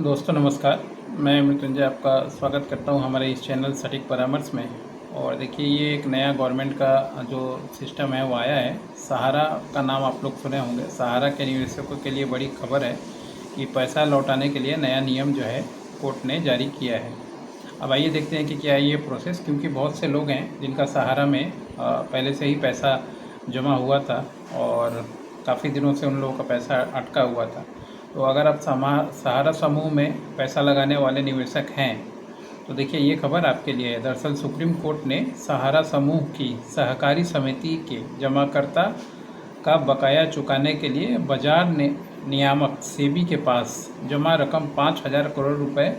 दोस्तों नमस्कार। मैं मृत्युंजय आपका स्वागत करता हूं हमारे इस चैनल सटीक परामर्श में। और देखिए ये एक नया गवर्नमेंट का जो सिस्टम है वो आया है। सहारा का नाम आप लोग सुने होंगे। सहारा के निवेशकों के लिए बड़ी खबर है कि पैसा लौटाने के लिए नया नियम जो है कोर्ट ने जारी किया है। अब आइए देखते हैं कि क्या है ये प्रोसेस, क्योंकि बहुत से लोग हैं जिनका सहारा में पहले से ही पैसा जमा हुआ था और काफ़ी दिनों से उन लोगों का पैसा अटका हुआ था। तो अगर आप सहारा समूह में पैसा लगाने वाले निवेशक हैं तो देखिए ये खबर आपके लिए है। दरअसल सुप्रीम कोर्ट ने सहारा समूह की सहकारी समिति के जमाकर्ता का बकाया चुकाने के लिए बाजार नियामक सेबी के पास जमा रकम 5,000 करोड़ रुपए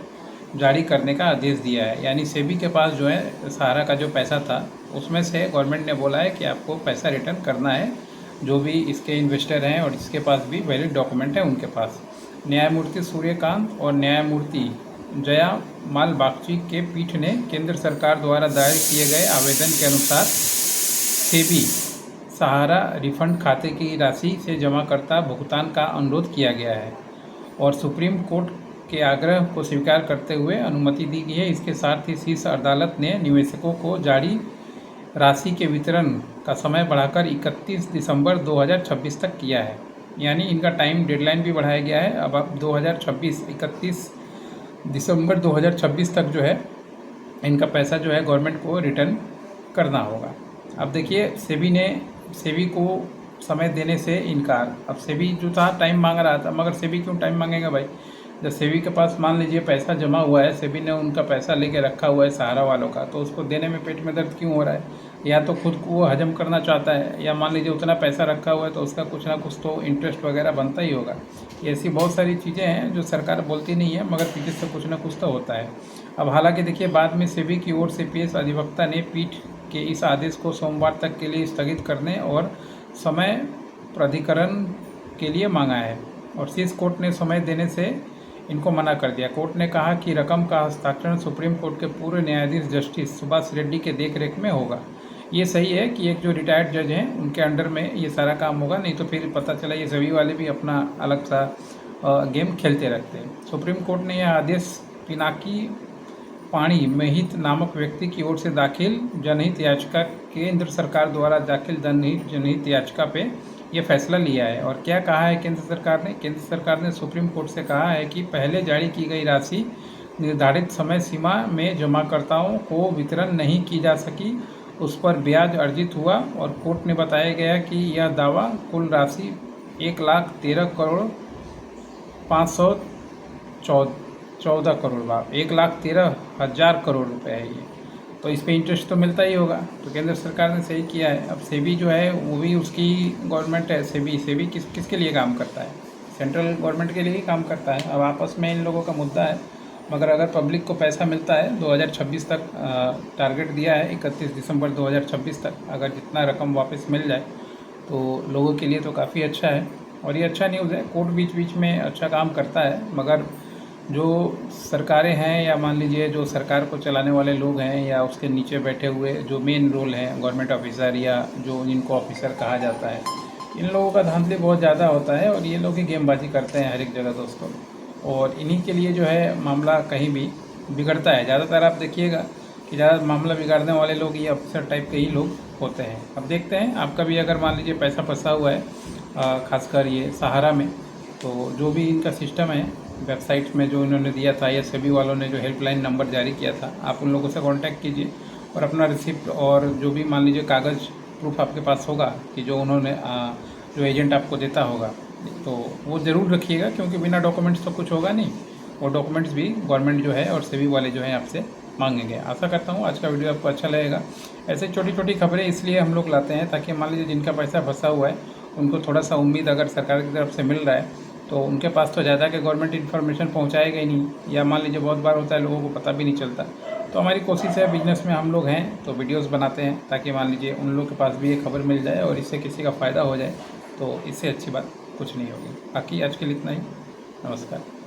जारी करने का आदेश दिया है। यानी सेबी के पास जो है सहारा का जो पैसा था उसमें से गवर्नमेंट ने बोला है कि आपको पैसा रिटर्न करना है। जो भी इसके इन्वेस्टर हैं और इसके पास भी वैलिड डॉक्यूमेंट है उनके पास। न्यायमूर्ति सूर्यकांत और न्यायमूर्ति जया माल बागची के पीठ ने केंद्र सरकार द्वारा दायर किए गए आवेदन के अनुसार सेबी सहारा रिफंड खाते की राशि से जमाकर्ता भुगतान का अनुरोध किया गया है और सुप्रीम कोर्ट के आग्रह को स्वीकार करते हुए अनुमति दी गई है। इसके साथ ही शीर्ष अदालत ने निवेशकों को जारी राशि के वितरण का समय बढ़ाकर 31 दिसंबर 2026 तक किया है। यानी इनका टाइम डेडलाइन भी बढ़ाया गया है। अब 2026 31 दिसंबर 2026 तक जो है इनका पैसा जो है गवर्नमेंट को रिटर्न करना होगा। अब देखिए सेबी को समय देने से इनकार। अब सेबी जो था टाइम मांग रहा था, मगर सेबी क्यों टाइम मांगेगा भाई? जब सेबी के पास मान लीजिए पैसा जमा हुआ है, सेबी ने उनका पैसा लेके रखा हुआ है सहारा वालों का, तो उसको देने में पेट में दर्द क्यों हो रहा है? या तो खुद को वो हजम करना चाहता है, या मान लीजिए उतना पैसा रखा हुआ है तो उसका कुछ ना कुछ तो इंटरेस्ट वगैरह बनता ही होगा। ऐसी बहुत सारी चीज़ें हैं जो सरकार बोलती नहीं है, मगर पीछे से कुछ ना कुछ तो होता है। अब हालांकि देखिए बाद में सेबी की ओर से पेश अधिवक्ता ने पीठ के इस आदेश को सोमवार तक के लिए स्थगित करने और समय प्राधिकरण के लिए मांगा है और शीर्ष कोर्ट ने समय देने से इनको मना कर दिया। कोर्ट ने कहा कि रकम का हस्तांतरण सुप्रीम कोर्ट के पूर्व न्यायाधीश जस्टिस सुभाष रेड्डी के देखरेख में होगा। ये सही है कि एक जो रिटायर्ड जज हैं उनके अंडर में ये सारा काम होगा, नहीं तो फिर पता चला ये सभी वाले भी अपना अलग सा गेम खेलते रहते हैं। सुप्रीम कोर्ट ने यह आदेश पिनाकी पाणी महित नामक व्यक्ति की ओर से दाखिल जनहित याचिका, केंद्र सरकार द्वारा दाखिल जनहित याचिका पे ये फैसला लिया है। और क्या कहा है केंद्र सरकार ने? केंद्र सरकार ने सुप्रीम कोर्ट से कहा है कि पहले जारी की गई राशि निर्धारित समय सीमा में जमाकर्ताओं को वितरण नहीं की जा सकी, उस पर ब्याज अर्जित हुआ। और कोर्ट ने बताया गया कि यह दावा कुल राशि 1,13,514 करोड़ 1,13,000 करोड़ रुपये है ये। तो इस पर इंटरेस्ट तो मिलता ही होगा। तो केंद्र सरकार ने सही किया है। अब सेबी जो है वो भी उसकी गवर्नमेंट है। सेबी किसके लिए काम करता है? सेंट्रल गवर्नमेंट के लिए ही काम करता है। अब आपस में इन लोगों का मुद्दा है, मगर अगर पब्लिक को पैसा मिलता है 2026 तक टारगेट दिया है 31 दिसंबर 2026 तक, अगर जितना रकम वापस मिल जाए तो लोगों के लिए तो काफ़ी अच्छा है। और ये अच्छा न्यूज़ है। कोर्ट बीच बीच में अच्छा काम करता है, मगर जो सरकारें हैं या मान लीजिए जो सरकार को चलाने वाले लोग हैं या उसके नीचे बैठे हुए जो मेन रोल हैं गवर्नमेंट ऑफिसर या जो जिनको ऑफिसर कहा जाता है, इन लोगों का धांधली बहुत ज़्यादा होता है और ये लोग ही गेमबाजी करते हैं हर एक जगह दोस्तों। और इन्हीं के लिए जो है मामला कहीं भी बिगड़ता है। ज़्यादातर आप देखिएगा कि ज़्यादा मामला बिगाड़ने वाले लोग ये अफसर टाइप के ही लोग होते हैं। अब देखते हैं आपका भी अगर मान लीजिए पैसा फंसा हुआ है खासकर ये सहारा में, तो जो भी इनका सिस्टम है वेबसाइट में जो इन्होंने दिया था या सभी वालों ने जो हेल्पलाइन नंबर जारी किया था, आप उन लोगों से कांटेक्ट कीजिए और अपना रिसिप्ट और जो भी मान लीजिए कागज़ प्रूफ आपके पास होगा कि जो उन्होंने जो एजेंट आपको देता होगा, तो वो ज़रूर रखिएगा, क्योंकि बिना डॉक्यूमेंट्स तो कुछ होगा नहीं। वो डॉक्यूमेंट्स भी गवर्नमेंट जो है और सभी वाले जो हैं आपसे मांगेंगे। आशा करता हूँ आज का वीडियो आपको अच्छा लगेगा। ऐसे छोटी छोटी खबरें इसलिए हम लोग लाते हैं ताकि मान लीजिए जिनका पैसा फंसा हुआ है उनको थोड़ा सा उम्मीद अगर सरकार की तरफ से मिल रहा है तो उनके पास तो ज़्यादा के गवर्नमेंट इन्फॉर्मेशन पहुँचाएगा ही नहीं, या मान लीजिए बहुत बार होता है लोगों को पता भी नहीं चलता। तो हमारी कोशिश है, बिजनेस में हम लोग हैं तो वीडियोस बनाते हैं ताकि मान लीजिए उन लोगों के पास भी ये खबर मिल जाए और इससे किसी का फ़ायदा हो जाए, तो इससे अच्छी बात कुछ नहीं होगी। बाकी आज के लिए इतना ही। नमस्कार।